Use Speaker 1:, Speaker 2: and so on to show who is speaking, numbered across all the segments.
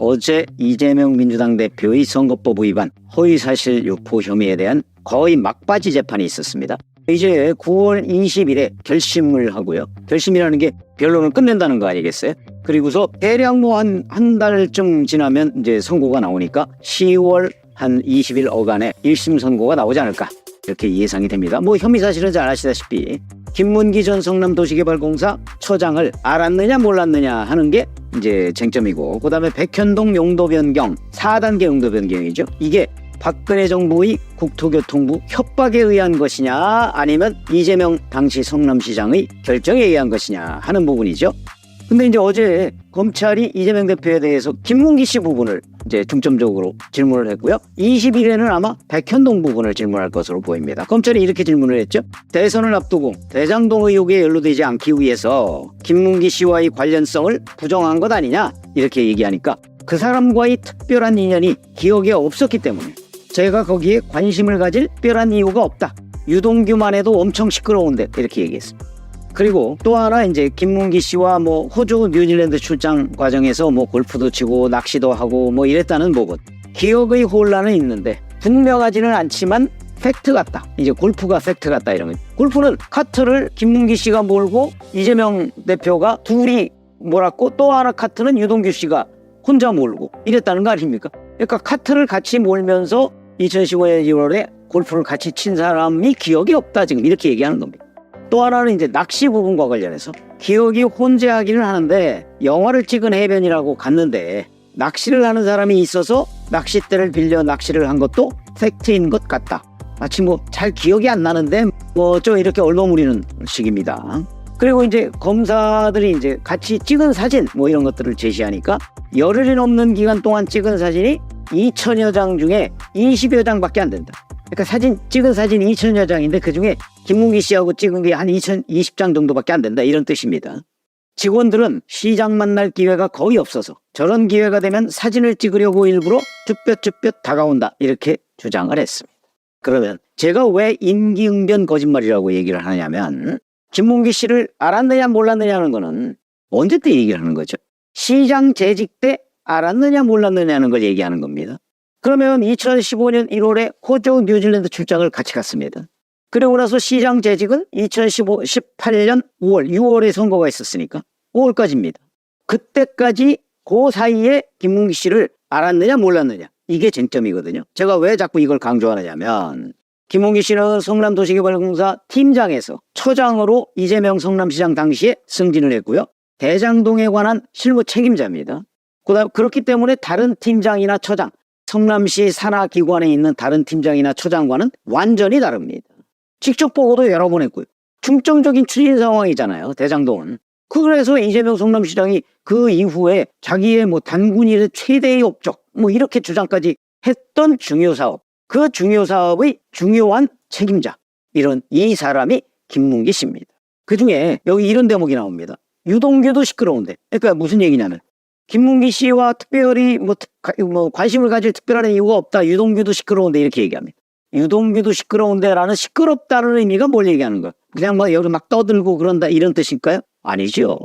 Speaker 1: 어제 이재명 민주당 대표의 선거법 위반, 허위사실 유포 혐의에 대한 거의 막바지 재판이 있었습니다. 이제 9월 20일에 결심을 하고요. 결심이라는 게 변론을 끝낸다는 거 아니겠어요? 그리고서 대략 뭐 한 달쯤 지나면 이제 선고가 나오니까 10월 한 20일 어간에 1심 선고가 나오지 않을까, 이렇게 예상이 됩니다. 뭐 혐의 사실은 잘 아시다시피 김문기 전 성남도시개발공사 처장을 알았느냐 몰랐느냐 하는 게 이제 쟁점이고, 그 다음에 백현동 용도 변경 4단계 용도 변경이죠. 이게 박근혜 정부의 국토교통부 협박에 의한 것이냐, 아니면 이재명 당시 성남시장의 결정에 의한 것이냐 하는 부분이죠. 근데 이제 어제 검찰이 이재명 대표에 대해서 김문기 씨 부분을 이제 중점적으로 질문을 했고요. 20일에는 아마 백현동 부분을 질문할 것으로 보입니다. 검찰이 이렇게 질문을 했죠. 대선을 앞두고 대장동 의혹에 연루되지 않기 위해서 김문기 씨와의 관련성을 부정한 것 아니냐, 이렇게 얘기하니까 그 사람과의 특별한 인연이 기억에 없었기 때문에 제가 거기에 관심을 가질 특별한 이유가 없다. 유동규만 해도 엄청 시끄러운데, 이렇게 얘기했습니다. 그리고 또 하나, 이제 김문기 씨와 뭐 호주 뉴질랜드 출장 과정에서 뭐 골프도 치고 낚시도 하고 뭐 이랬다는 부분, 기억의 혼란은 있는데 분명하지는 않지만 팩트 같다. 이제 골프가 팩트 같다, 이런 거. 골프는 카트를 김문기 씨가 몰고 이재명 대표가 둘이 몰았고, 또 하나 카트는 유동규 씨가 혼자 몰고 이랬다는 거 아닙니까? 그러니까 카트를 같이 몰면서 2015년 1월에 골프를 같이 친 사람이 기억이 없다, 지금 이렇게 얘기하는 겁니다. 또 하나는 이제 낚시 부분과 관련해서 기억이 혼재하기는 하는데, 영화를 찍은 해변이라고 갔는데 낚시를 하는 사람이 있어서 낚싯대를 빌려 낚시를 한 것도 팩트인 것 같다. 마치 뭐 잘 기억이 안 나는데 뭐 좀 이렇게 얼버무리는 식입니다. 그리고 이제 검사들이 이제 같이 찍은 사진 뭐 이런 것들을 제시하니까 열흘이 넘는 기간 동안 찍은 사진이 2,000여 장 중에 20여 장밖에 안 된다. 그러니까 찍은 사진이 2,000여 장인데 그중에 김문기 씨하고 찍은 게 한 20장 정도밖에 안 된다, 이런 뜻입니다. 직원들은 시장 만날 기회가 거의 없어서 저런 기회가 되면 사진을 찍으려고 일부러 쭈뼛쭈뼛 다가온다, 이렇게 주장을 했습니다. 그러면 제가 왜 임기응변 거짓말이라고 얘기를 하냐면, 김문기 씨를 알았느냐 몰랐느냐 하는 거는 언제 때 얘기를 하는 거죠? 시장 재직 때 알았느냐 몰랐느냐 하는 걸 얘기하는 겁니다. 그러면 2015년 1월에 호주 뉴질랜드 출장을 같이 갔습니다. 그리고 나서 시장 재직은 2018년 5월, 6월에 선거가 있었으니까 5월까지입니다. 그때까지 그 사이에 김문기 씨를 알았느냐 몰랐느냐, 이게 쟁점이거든요. 제가 왜 자꾸 이걸 강조하느냐면, 김문기 씨는 성남도시개발공사 팀장에서 처장으로 이재명 성남시장 당시에 승진을 했고요. 대장동에 관한 실무 책임자입니다. 그렇기 때문에 다른 팀장이나 처장, 성남시 산하기관에 있는 다른 팀장이나 처장과는 완전히 다릅니다. 직접 보고도 여러 번 했고요. 중점적인 추진 상황이잖아요, 대장동은. 그래서 이재명 성남시장이 그 이후에 자기의 뭐 단군일의 최대의 업적 뭐 이렇게 주장까지 했던 중요 사업, 그 중요 사업의 중요한 책임자, 이런 이 사람이 김문기 씨입니다. 그중에 여기 이런 대목이 나옵니다. 유동규도 시끄러운데, 그러니까 무슨 얘기냐면, 김문기 씨와 특별히 뭐 관심을 가질 특별한 이유가 없다, 유동규도 시끄러운데, 이렇게 얘기합니다. 유동규도 시끄러운데라는 시끄럽다는 의미가 뭘 얘기하는 거야? 그냥 뭐 여기 막 떠들고 그런다, 이런 뜻일까요? 아니죠.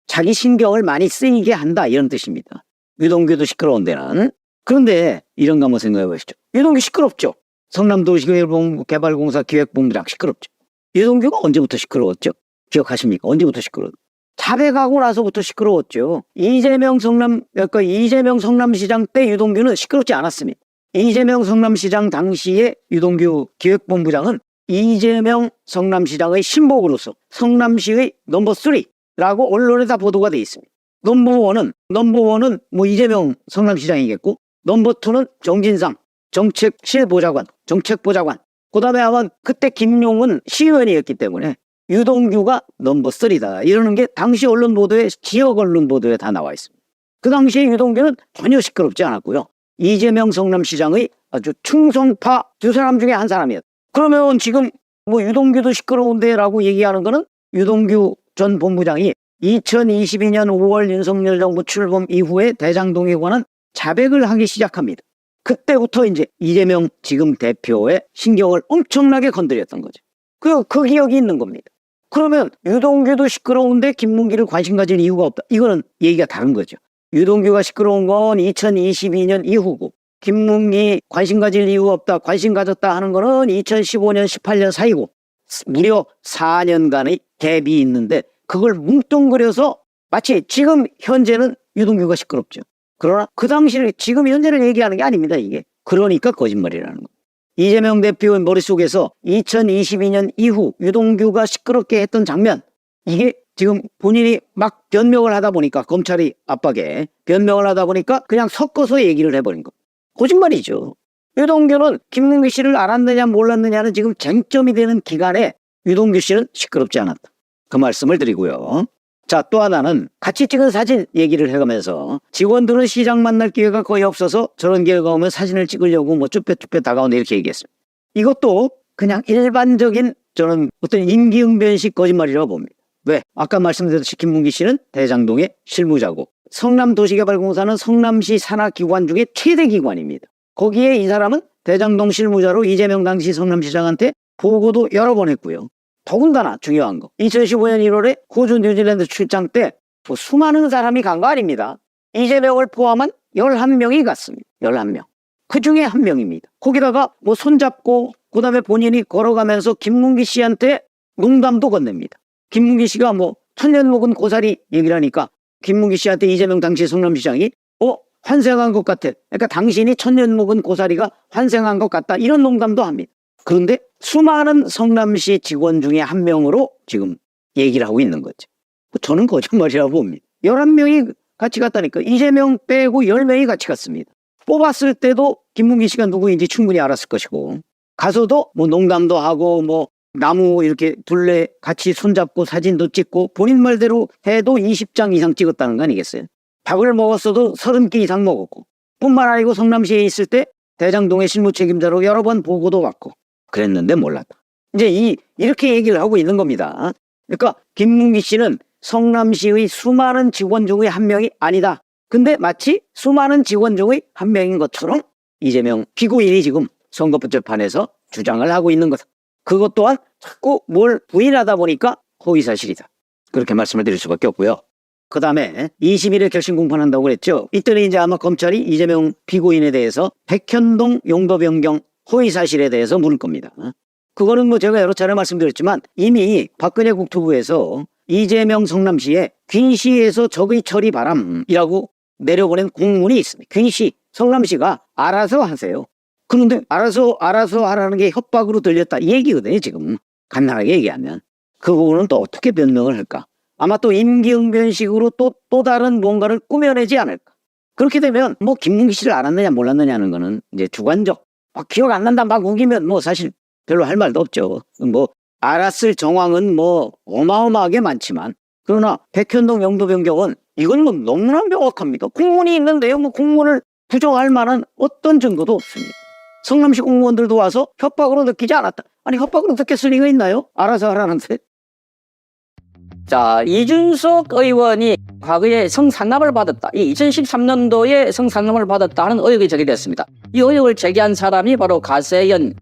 Speaker 1: 자기 신경을 많이 쓰이게 한다, 이런 뜻입니다. 유동규도 시끄러운데는. 그런데 이런 거 한번 생각해 보시죠. 유동규 시끄럽죠. 성남도시개발공사 기획본부장 시끄럽죠. 유동규가 언제부터 시끄러웠죠? 기억하십니까? 언제부터 시끄러웠죠? 자백하고 나서부터 시끄러웠죠. 이재명 성남시장 때 유동규는 시끄럽지 않았습니다. 이재명 성남시장 당시에 유동규 기획본부장은 이재명 성남시장의 신복으로서 성남시의 넘버 3라고 언론에 다 보도가 돼 있습니다. 넘버원은 뭐 이재명 성남시장이겠고, 넘버 2는 정진상 정책보좌관. 그 다음에 아마 그때 김용은 시의원이었기 때문에 유동규가 넘버 3다, 이러는 게 당시 언론 보도에, 지역 언론 보도에 다 나와 있습니다. 그 당시에 유동규는 전혀 시끄럽지 않았고요. 이재명 성남시장의 아주 충성파 두 사람 중에 한 사람이었다. 그러면 지금 뭐 유동규도 시끄러운데 라고 얘기하는 거는, 유동규 전 본부장이 2022년 5월 윤석열 정부 출범 이후에 대장동에 관한 자백을 하기 시작합니다. 그때부터 이제 이재명 지금 대표의 신경을 엄청나게 건드렸던 거죠. 그 기억이 있는 겁니다. 그러면 유동규도 시끄러운데 김문기를 관심 가질 이유가 없다, 이거는 얘기가 다른 거죠. 유동규가 시끄러운 건 2022년 이후고 김문기 관심 가질 이유 없다, 관심 가졌다 하는 거는 2015년, 18년 사이고 무려 4년간의 갭이 있는데 그걸 뭉뚱그려서 마치 지금 현재는 유동규가 시끄럽죠. 그러나 그 당시를 지금 현재를 얘기하는 게 아닙니다. 이게. 그러니까 거짓말이라는 거. 이재명 대표의 머릿속에서 2022년 이후 유동규가 시끄럽게 했던 장면, 이게 지금 본인이 막 변명을 하다 보니까 검찰이 압박에 변명을 하다 보니까 그냥 섞어서 얘기를 해버린 거. 거짓말이죠. 유동규는 김문기 씨를 알았느냐 몰랐느냐는 지금 쟁점이 되는 기간에 유동규 씨는 시끄럽지 않았다. 그 말씀을 드리고요. 자, 또 하나는 같이 찍은 사진 얘기를 해가면서 직원들은 시장 만날 기회가 거의 없어서 저런 기회가 오면 사진을 찍으려고 뭐 쭈뼛쭈뼛 다가온다 이렇게 얘기했습니다. 이것도 그냥 일반적인 저는 어떤 임기응변식 거짓말이라고 봅니다. 왜? 아까 말씀드렸듯이 김문기 씨는 대장동의 실무자고 성남도시개발공사는 성남시 산하기관 중에 최대 기관입니다. 거기에 이 사람은 대장동 실무자로 이재명 당시 성남시장한테 보고도 여러 번 했고요. 더군다나 중요한 거 2015년 1월에 호주 뉴질랜드 출장 때 뭐 수많은 사람이 간 거 아닙니다. 이재명을 포함한 11명이 갔습니다. 11명. 그 중에 한 명입니다. 거기다가 뭐 손잡고 그다음에 본인이 걸어가면서 김문기 씨한테 농담도 건넵니다. 김문기 씨가 뭐 천년 묵은 고사리 얘기를 하니까 김문기 씨한테 이재명 당시 성남시장이 환생한 것 같아. 그러니까 당신이 천년 묵은 고사리가 환생한 것 같다. 이런 농담도 합니다. 그런데 수많은 성남시 직원 중에 한 명으로 지금 얘기를 하고 있는 거죠. 저는 거짓말이라고 봅니다. 11명이 같이 갔다니까. 이재명 빼고 10명이 같이 갔습니다. 뽑았을 때도 김문기 씨가 누구인지 충분히 알았을 것이고 가서도 뭐 농담도 하고 뭐 나무 이렇게 둘레 같이 손잡고 사진도 찍고 본인 말대로 해도 20장 이상 찍었다는 거 아니겠어요? 밥을 먹었어도 30끼 이상 먹었고 뿐만 아니고 성남시에 있을 때 대장동의 실무 책임자로 여러 번 보고도 받고 그랬는데 몰랐다. 이제 이렇게 얘기를 하고 있는 겁니다. 그러니까 김문기 씨는 성남시의 수많은 직원 중의 한 명이 아니다. 근데 마치 수많은 직원 중의 한 명인 것처럼 이재명 피고인이 지금 선거법 재판에서 주장을 하고 있는 것. 그것 또한 자꾸 뭘 부인하다 보니까 허위사실이다. 그렇게 말씀을 드릴 수밖에 없고요. 그 다음에 20일에 결심 공판한다고 그랬죠. 이때는 이제 아마 검찰이 이재명 피고인에 대해서 백현동 용도 변경 허위사실에 대해서 물을 겁니다. 그거는 뭐 제가 여러 차례 말씀드렸지만 이미 박근혜 국토부에서 이재명 성남시에 균시에서 적의 처리 바람이라고 내려보낸 공문이 있습니다. 균시, 성남시가 알아서 하세요. 그런데 알아서 하라는 게 협박으로 들렸다 이 얘기거든요. 지금 간단하게 얘기하면 그 부분은 또 어떻게 변명을 할까? 아마 또 임기응변식으로 또 다른 뭔가를 꾸며내지 않을까? 그렇게 되면 뭐 김문기 씨를 알았느냐 몰랐느냐는 거는 이제 주관적 기억 안 난다 막 우기면 뭐 사실 별로 할 말도 없죠. 뭐 알았을 정황은 뭐 어마어마하게 많지만 그러나 백현동 용도 변경은 이건 뭐 너무나 명확합니다. 공문이 있는데요. 뭐 공문을 부정할 만한 어떤 증거도 없습니다. 성남시 공무원들도 와서 협박으로 느끼지 않았다. 아니 협박으로 느꼈을 리가 있나요? 알아서 하라는데.
Speaker 2: 자, 이준석 의원이 과거에 성상납을 받았다. 이 2013년도에 성상납을 받았다 하는 의혹이 제기됐습니다. 이 의혹을 제기한 사람이 바로 가세현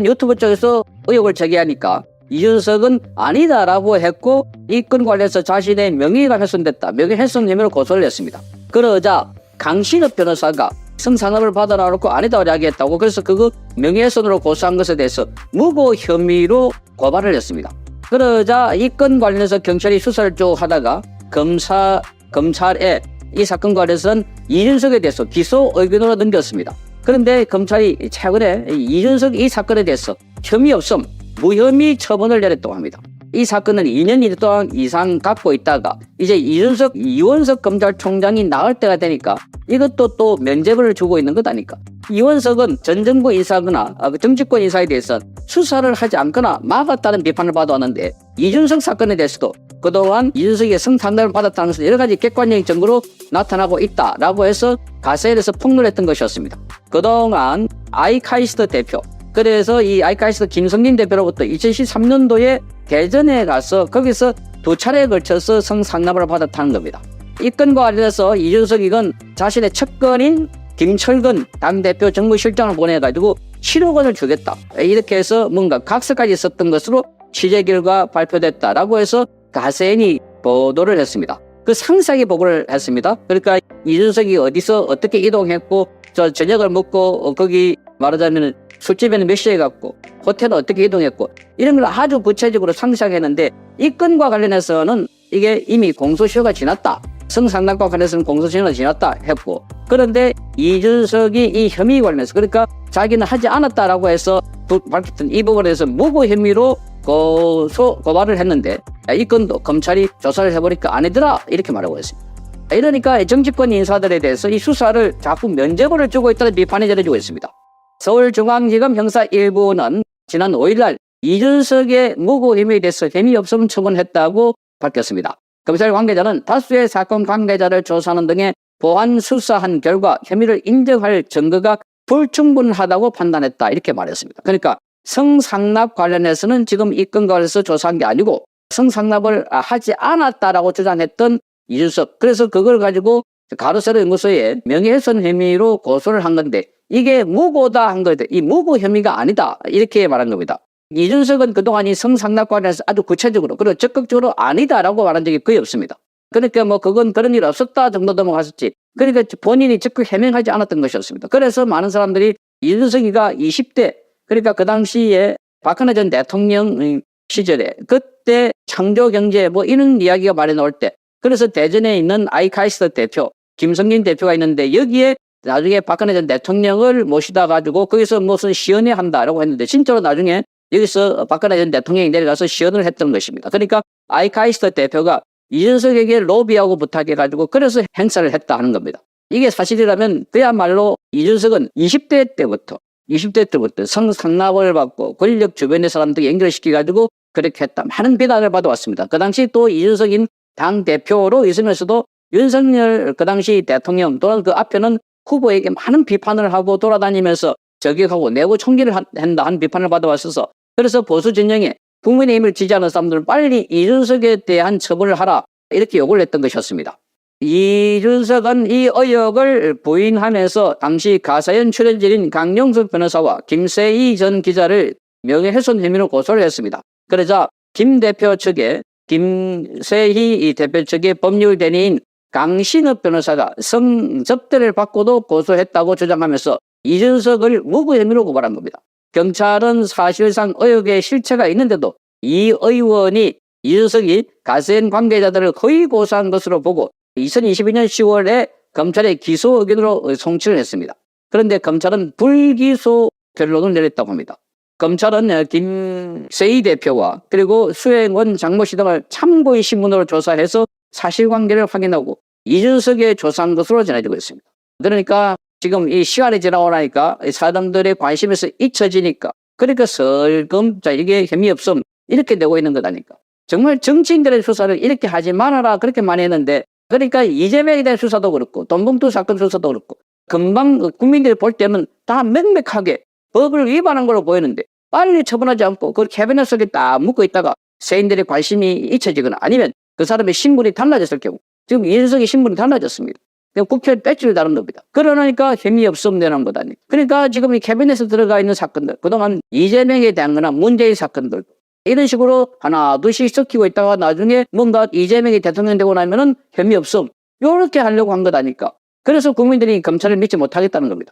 Speaker 2: 유튜브 쪽에서 의혹을 제기하니까 이준석은 아니다라고 했고 이 건 관련해서 자신의 명예가 훼손됐다. 명예훼손 혐의로 고소를 했습니다. 그러자 강신업 변호사가 성상납을 받아놓고 아니다고 이야기했다고 그래서 그거 명예훼손으로 고소한 것에 대해서 무고 혐의로 고발을 했습니다. 그러자 이 건 관련해서 경찰이 수사를 쭉 하다가 검찰에 이 사건 관련해서는 이준석에 대해서 기소 의견으로 넘겼습니다. 그런데 검찰이 최근에 이준석 이 사건에 대해서 혐의 없음, 무혐의 처분을 내렸다고 합니다. 이 사건은 2년 동안 이상 갖고 있다가 이제 이원석 검찰총장이 나올 때가 되니까 이것도 또 면죄부를 주고 있는 것 아닙니까? 이원석은 전 정부 인사거나 정치권 인사에 대해서 수사를 하지 않거나 막았다는 비판을 받아왔는데 이준석 사건에 대해서도 그동안 이준석이 성상납을 받았다는 것은 여러 가지 객관적인 증거로 나타나고 있다라고 해서 가세현에서 폭로했던 것이었습니다. 그동안 아이카이스트 대표 그래서 이 아이카이스트 김성진 대표로부터 2013년도에 대전에 가서 거기서 2차례에 걸쳐서 성상납을 받았다는 겁니다. 이 건과 관련해서 이준석 이건 자신의 첫 건인 김철근 당대표 정무실장을 보내가지고 7억 원을 주겠다. 이렇게 해서 뭔가 각서까지 썼던 것으로 취재 결과 발표됐다라고 해서 가세현이 보도를 했습니다. 그 상세하게 보고를 했습니다. 그러니까 이준석이 어디서 어떻게 이동했고 저녁을 먹고 거기 말하자면 술집에는 몇 시에 갔고 호텔은 어떻게 이동했고 이런 걸 아주 구체적으로 상세하게 했는데 이 건과 관련해서는 이게 이미 공소시효가 지났다. 성상납과 관련해서는 공소시효가 지났다 했고 그런데 이준석이 이 혐의 관련해서 그러니까 자기는 하지 않았다라고 해서 밝혔던 이 부분에 대해서 무고 혐의로 고발을 했는데 이 건도 검찰이 조사를 해보니까 아니더라 이렇게 말하고 있습니다. 이러니까 정치권 인사들에 대해서 이 수사를 자꾸 면죄부를 주고 있다는 비판이 전해지고 있습니다. 서울중앙지검 형사 1부는 지난 5일날 이준석의 무고 혐의에 대해서 혐의 없음 처분했다고 밝혔습니다. 검찰 관계자는 다수의 사건 관계자를 조사하는 등의 보완 수사한 결과 혐의를 인정할 증거가 불충분하다고 판단했다 이렇게 말했습니다. 그러니까 성상납 관련해서는 지금 이 건과 관련해서 조사한 게 아니고 성상납을 하지 않았다라고 주장했던 이준석 그래서 그걸 가지고 가로세로 연구소에 명예훼손 혐의로 고소를 한 건데 이게 무고다 한 거다. 이 무고 혐의가 아니다 이렇게 말한 겁니다. 이준석은 그동안 이 성상납 관련해서 아주 구체적으로 그리고 적극적으로 아니다라고 말한 적이 거의 없습니다. 그러니까 뭐 그건 그런 일 없었다 정도 넘어갔었지. 그러니까 본인이 적극 해명하지 않았던 것이었습니다. 그래서 많은 사람들이 이준석이가 20대 그러니까 그 당시에 박근혜 전 대통령 시절에 그때 창조경제 뭐 이런 이야기가 많이 나올 때 그래서 대전에 있는 아이카이스트 대표 김성진 대표가 있는데 여기에 나중에 박근혜 전 대통령을 모시다 가지고 거기서 무슨 시연회 한다라고 했는데 진짜로 나중에 여기서 박근혜 전 대통령이 내려가서 시연을 했던 것입니다. 그러니까 아이카이스트 대표가 이준석에게 로비하고 부탁해가지고 그래서 행사를 했다 하는 겁니다. 이게 사실이라면 그야말로 이준석은 20대 때부터 성상납을 받고 권력 주변의 사람들 연결시켜가지고 그렇게 했다. 많은 비난을 받아왔습니다. 그 당시 또 이준석인 당대표로 있으면서도 윤석열 그 당시 대통령 또는 그 앞에는 후보에게 많은 비판을 하고 돌아다니면서 저격하고 내부 총기를 한다 한 비판을 받아왔어서 그래서 보수 진영에 국민의힘을 지지하는 사람들은 빨리 이준석에 대한 처벌을 하라 이렇게 요구를 했던 것이었습니다. 이준석은 이 의혹을 부인하면서 당시 가사연 출연진인 강용석 변호사와 김세희 전 기자를 명예훼손 혐의로 고소를 했습니다. 그러자 김세희 대표 측의 법률 대리인 강신업 변호사가 성접대를 받고도 고소했다고 주장하면서 이준석을 무고 혐의로 고발한 겁니다. 경찰은 사실상 의혹의 실체가 있는데도 이 의원이 이준석이 가세연 관계자들을 허위 고소한 것으로 보고 2022년 10월에 검찰에 기소 의견으로 송치를 했습니다. 그런데 검찰은 불기소 결론을 내렸다고 합니다. 검찰은 김세희 대표와 그리고 수행원 장모 씨 등을 참고인 신문으로 조사해서 사실관계를 확인하고 이준석에 조사한 것으로 전해지고 있습니다. 그러니까 지금 이 시간이 지나고 나니까 사람들의 관심에서 잊혀지니까 그러니까 설금 자 이게 혐의 없음 이렇게 되고 있는 거다니까. 정말 정치인들의 수사를 이렇게 하지 말아라 그렇게 많이 했는데 그러니까 이재명에 대한 수사도 그렇고 돈봉투 사건 수사도 그렇고 금방 국민들이 볼 때는 다 명백하게 법을 위반한 걸로 보이는데 빨리 처분하지 않고 그 캐비넷 속에 딱 묻고 있다가 세인들의 관심이 잊혀지거나 아니면 그 사람의 신분이 달라졌을 경우 지금 이준석의 신분이 달라졌습니다. 국회 배지를 다른 겁니다. 그러니까 혐의 없음 되는 거다니. 그러니까 지금 이 캐비넷에 들어가 있는 사건들 그동안 이재명에 대한 거나 문재인 사건들 이런 식으로 하나 둘씩 섞이고 있다가 나중에 뭔가 이재명이 대통령 되고 나면은 혐의 없음 이렇게 하려고 한 거다니까. 그래서 국민들이 검찰을 믿지 못하겠다는 겁니다.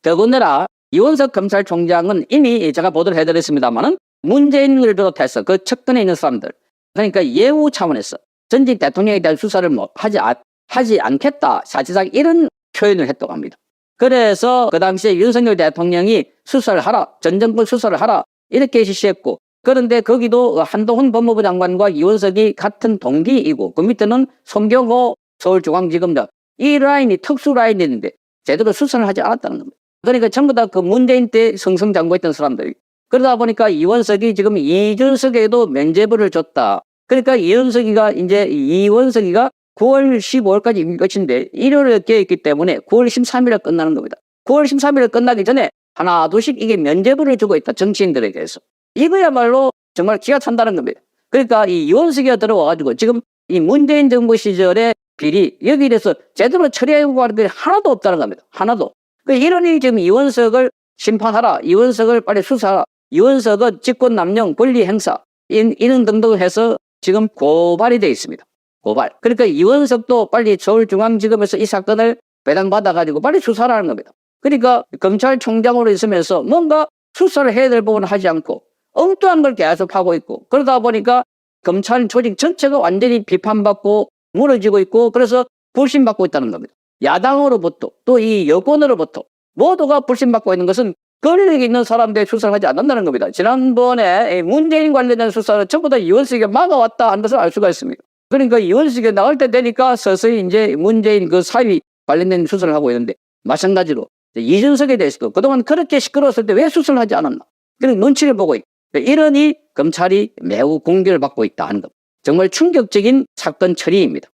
Speaker 2: 더군다나 이원석 검찰총장은 이미 제가 보도를 해드렸습니다만은 문재인을 비롯해서 그 측근에 있는 사람들 그러니까 예우 차원에서 전직 대통령에 대한 수사를 하지 않겠다 사실상 이런 표현을 했다고 합니다. 그래서 그 당시에 윤석열 대통령이 수사를 하라 전 정권 수사를 하라 이렇게 지시했고 그런데 거기도 한동훈 법무부 장관과 이원석이 같은 동기이고 그 밑에는 송경호 서울중앙지검장 이 라인이 특수 라인이었는데 제대로 수사를 하지 않았다는 겁니다. 그러니까 전부 다 그 문재인 때 승승장구했던 사람들이 그러다 보니까 이원석이 지금 이준석에도 면죄부를 줬다. 그러니까 이원석이가 9월 15일까지 임기 끝인데 일요일에 깨있기 때문에 9월 13일에 끝나는 겁니다. 9월 13일에 끝나기 전에 하나 둘씩 이게 면죄부를 주고 있다. 정치인들에게서. 이거야말로 정말 기가 찬다는 겁니다. 그러니까 이 이원석이가 들어와가지고 지금 이 문재인 정부 시절의 비리 여기에 대해서 제대로 처리하고 하는 게 하나도 없다는 겁니다. 하나도. 이러니 지금 이원석을 심판하라. 이원석을 빨리 수사하라. 이원석은 직권남용 권리 행사 이런 등등을 해서 지금 고발이 되어 있습니다. 고발. 그러니까 이원석도 빨리 서울중앙지검에서 이 사건을 배당받아가지고 빨리 수사를 하는 겁니다. 그러니까 검찰총장으로 있으면서 뭔가 수사를 해야 될 부분을 하지 않고 엉뚱한 걸 계속 하고 있고, 그러다 보니까 검찰 조직 전체가 완전히 비판받고 무너지고 있고, 그래서 불신받고 있다는 겁니다. 야당으로부터 또 이 여권으로부터 모두가 불신받고 있는 것은 권력 있는 사람들의 수사를 하지 않는다는 겁니다. 지난번에 문재인 관련된 수사는 전부 다 이원석이 막아왔다 하는 것을 알 수가 있습니다. 그러니까 이원석이 나올 때 되니까 서서히 이제 문재인 그 사위 관련된 수사를 하고 있는데, 마찬가지로 이준석에 대해서도 그동안 그렇게 시끄러웠을 때 왜 수사를 하지 않았나? 그런 눈치를 보고 있고, 이러니 검찰이 매우 공격을 받고 있다 하는 것. 정말 충격적인 사건 처리입니다.